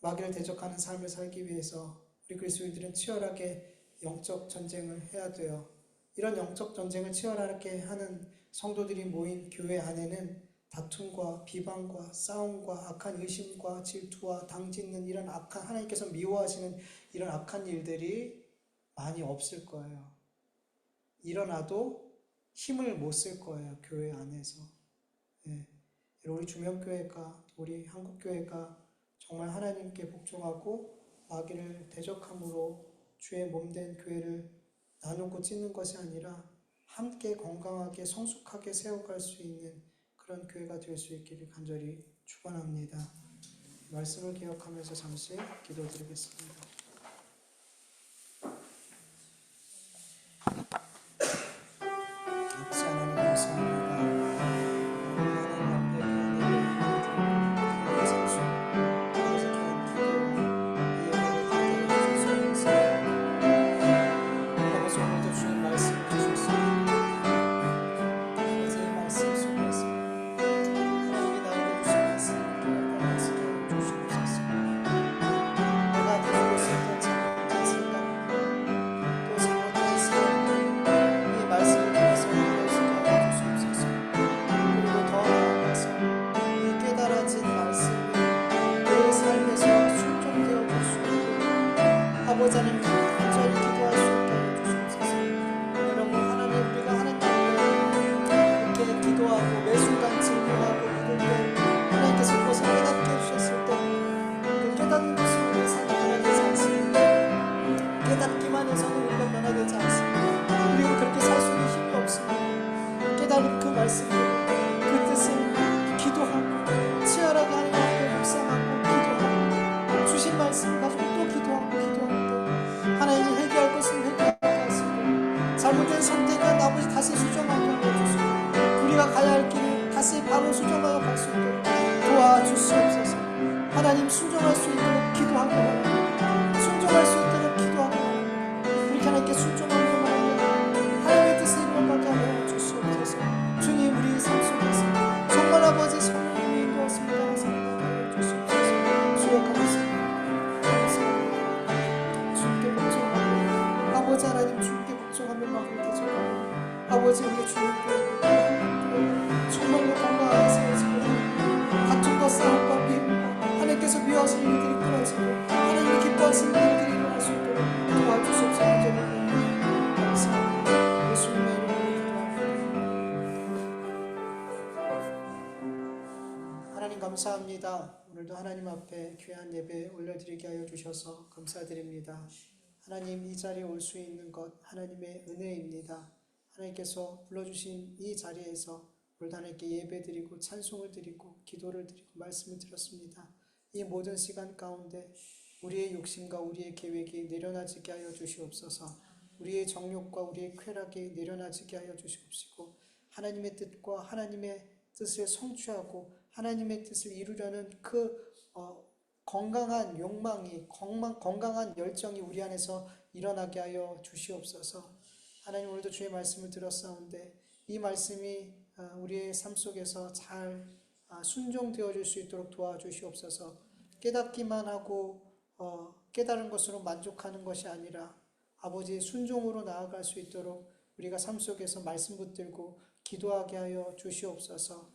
마귀를 대적하는 삶을 살기 위해서 우리 그리스도인들은 치열하게 영적 전쟁을 해야 돼요. 이런 영적 전쟁을 치열하게 하는 성도들이 모인 교회 안에는 다툼과 비방과 싸움과 악한 의심과 질투와 당짓는 이런 악한, 하나님께서 미워하시는 이런 악한 일들이 많이 없을 거예요. 일어나도 힘을 못 쓸 거예요. 교회 안에서. 예. 우리 주명교회가, 우리 한국교회가 정말 하나님께 복종하고 마귀를 대적함으로 주의 몸된 교회를 나누고 찢는 것이 아니라 함께 건강하게 성숙하게 세워갈 수 있는 그런 교회가 될 수 있기를 간절히 축원합니다. 말씀을 기억하면서 잠시 기도드리겠습니다. 아버지 하나님 감사합니다. 아버지 하나님 간절히 기도할 수 있게 해주시옵소서. 여러분 하나님 우리가 하나님 앞에 이렇게 기도하고 매 순간 질문하고 믿을 때 하나님께서 그것을 깨닫게 해주셨을 때 그 깨닫는 것으로 우리의 삶이 변화되지 않습니다. 깨닫기만 해서는 우리가 변화되지 않습니다. 우리가 그렇게 살 수 있는 힘이 없습니다. 깨달은 그 말씀을 그 뜻을 기도하고 치열하게 하나님 앞에 묵상하고 기도하고 주신 말씀을 가지고 또 기도하고 하나님이 회개할 것은 회개하게 하시고 잘못된 선택은 아버지 다시 수정하게 하여주시고 우리가 가야 할 길을 다시 바로 수정하여 갈 수 있도록 도와주시옵소서. 하나님 순종할 수 있도록 기도하고 바랍니다. 순종할 수 있도록 기도하고 바랍니다. 우리 하나님께 순종하며 바랍니다. 하나님의 뜻을 이루어가게 하여 주시옵소서. 주님 우리 삶 속에서 정말 아버지 성령님이 인도하십니다. 살아가게 하여 주시옵소서. 주여 감사합니다. 아버지 하나님 주님께 복종하며 마음을 대적하고 아버지 우리 주님께 정말로 건강하게 세워지고 다툼과 싸움과 미움과 하나님께서 미워하시는 일들이 끊어지고 하나님이 기뻐하시는 일들이 일어날 수 있도록 도와주시옵소서. 감사합니다. 예수님의 이름으로 기도합니다. 하나님 감사합니다. 오늘도 하나님 앞에 귀한 예배 올려드리게 하여 주셔서 감사드립니다. 하나님 이 자리에 올 수 있는 것 하나님의 은혜입니다. 하나님께서 불러주신 이 자리에서 오늘도 하나님께 예배드리고 찬송을 드리고 기도를 드리고 말씀을 드렸습니다. 이 모든 시간 가운데 우리의 욕심과 우리의 계획이 내려놔지게 하여 주시옵소서. 우리의 정욕과 우리의 쾌락이 내려놔지게 하여 주시옵시고 하나님의 뜻과 하나님의 뜻을 성취하고 하나님의 뜻을 이루려는 그 건강한 욕망이 건강한 열정이 우리 안에서 일어나게 하여 주시옵소서. 하나님 오늘도 주의 말씀을 들었사온데 이 말씀이 우리의 삶 속에서 잘 순종되어질 수 있도록 도와주시옵소서. 깨닫기만 하고 깨달은 것으로 만족하는 것이 아니라 아버지의 순종으로 나아갈 수 있도록 우리가 삶 속에서 말씀 붙들고 기도하게 하여 주시옵소서.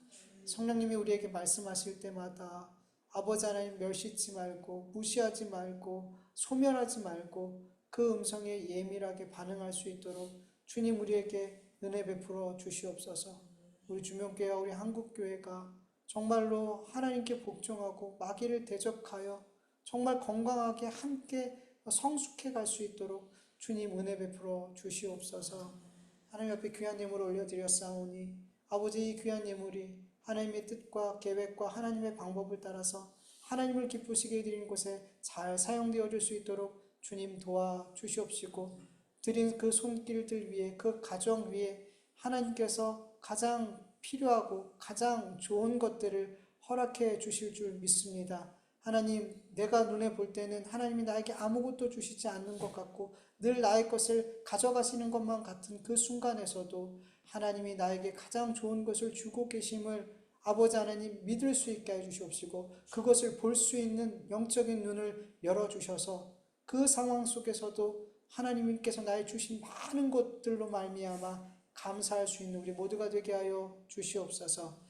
성령님이 우리에게 말씀하실 때마다 아버지 하나님 멸시치 말고 무시하지 말고 소멸하지 말고 그 음성에 예민하게 반응할 수 있도록 주님 우리에게 은혜 베풀어 주시옵소서. 우리 주명교회와 우리 한국교회가 정말로 하나님께 복종하고 마귀를 대적하여 정말 건강하게 함께 성숙해 갈 수 있도록 주님 은혜 베풀어 주시옵소서. 하나님 앞에 귀한 예물을 올려드렸사오니 아버지, 이 귀한 예물이 하나님의 뜻과 계획과 하나님의 방법을 따라서 하나님을 기쁘시게 드리는 곳에 잘 사용되어질 수 있도록 주님 도와주시옵시고, 드린 그 손길들 위에, 그 가정 위에 하나님께서 가장 필요하고 가장 좋은 것들을 허락해 주실 줄 믿습니다. 하나님, 내가 눈에 볼 때는 하나님이 나에게 아무것도 주시지 않는 것 같고 늘 나의 것을 가져가시는 것만 같은 그 순간에서도 하나님이 나에게 가장 좋은 것을 주고 계심을 아버지 하나님 믿을 수 있게 해주시옵시고, 그것을 볼 수 있는 영적인 눈을 열어주셔서 그 상황 속에서도 하나님께서 나의 주신 많은 것들로 말미암아 감사할 수 있는 우리 모두가 되게 하여 주시옵소서.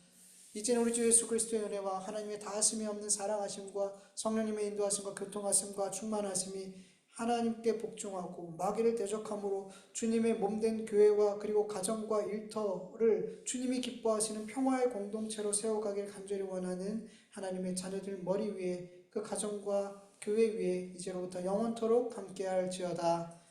이제는 우리 주 예수 그리스도의 은혜와 하나님의 다하심이 없는 사랑하심과 성령님의 인도하심과 교통하심과 충만하심이 하나님께 복종하고 마귀를 대적함으로 주님의 몸된 교회와 그리고 가정과 일터를 주님이 기뻐하시는 평화의 공동체로 세워가길 간절히 원하는 하나님의 자녀들 머리 위에, 그 가정과 교회 위에 이제로부터 영원토록 함께할지어다.